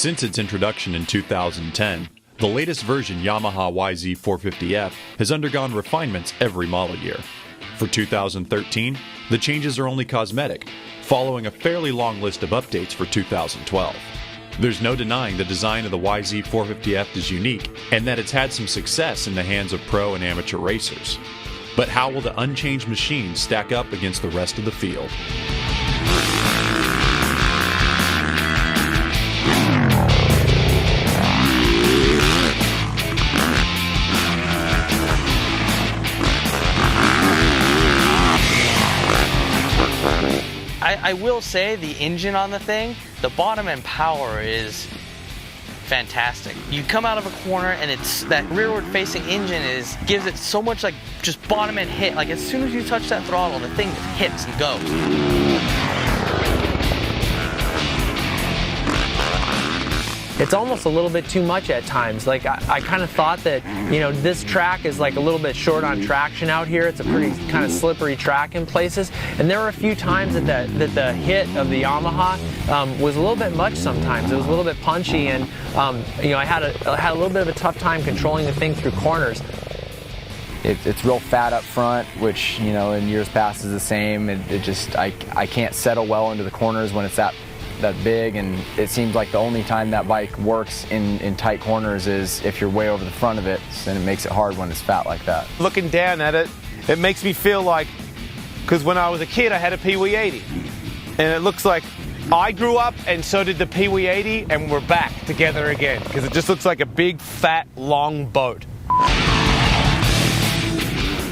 Since its introduction in 2010, the latest version Yamaha yz450f has undergone refinements every model year. For 2013, the changes are only cosmetic, following a fairly long list of updates for 2012. There's no denying the design of the yz450f is unique and that it's had some success in the hands of pro and amateur racers. But how will the unchanged machine stack up against the rest of the field? I will say the engine on the thing, the bottom end power is fantastic. You come out of a corner and it's that rearward facing engine gives it so much like just bottom end hit. Like as soon as you touch that throttle, the thing just hits and goes. It's almost a little bit too much at times. Like I kind of thought that, you know, this track is like a little bit short on traction out here. It's a pretty kind of slippery track in places. And there were a few times that the hit of the Yamaha was a little bit much sometimes. It was a little bit punchy and, you know, I had a little bit of a tough time controlling the thing through corners. It's real fat up front, which, you know, in years past is the same. I can't settle well into the corners when it's that big, and it seems like the only time that bike works in tight corners is if you're way over the front of it, and it makes it hard when it's fat like that. Looking down at it, it makes me feel like, because when I was a kid I had a Pee Wee 80, and it looks like I grew up and so did the Pee Wee 80, and we're back together again, because it just looks like a big fat long boat.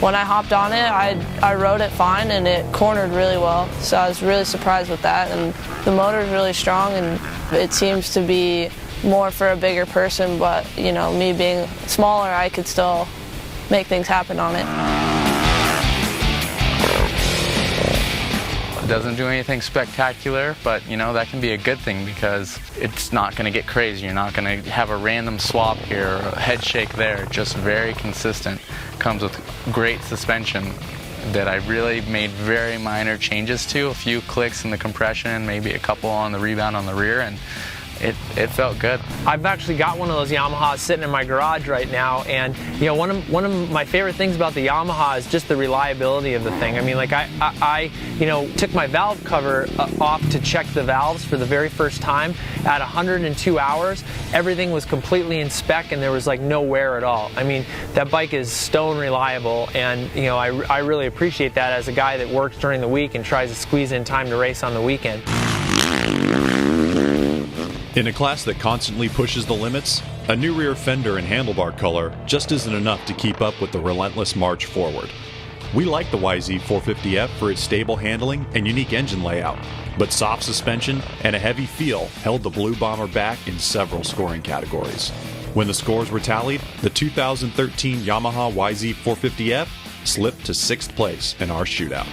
When I hopped on it, I rode it fine and it cornered really well, so I was really surprised with that. And the motor is really strong and it seems to be more for a bigger person, but you know, me being smaller, I could still make things happen on it. It doesn't do anything spectacular, but you know, that can be a good thing because it's not going to get crazy. You're not going to have a random swap here or a head shake there. Just very consistent. Comes with great suspension that I really made very minor changes to. A few clicks in the compression, maybe a couple on the rebound on the rear, and it felt good. I've actually got one of those Yamahas sitting in my garage right now, and you know, one of my favorite things about the Yamaha is just the reliability of the thing. I mean, like I you know, took my valve cover off to check the valves for the very first time. At 102 hours, everything was completely in spec and there was like no wear at all. I mean, that bike is stone reliable, and you know, I really appreciate that as a guy that works during the week and tries to squeeze in time to race on the weekend. In a class that constantly pushes the limits, a new rear fender and handlebar color just isn't enough to keep up with the relentless march forward. We like the yz450f for its stable handling and unique engine layout, but soft suspension and a heavy feel held the Blue Bomber back in several scoring categories. When the scores were tallied, the 2013 Yamaha yz450f slipped to 6th place in our shootout.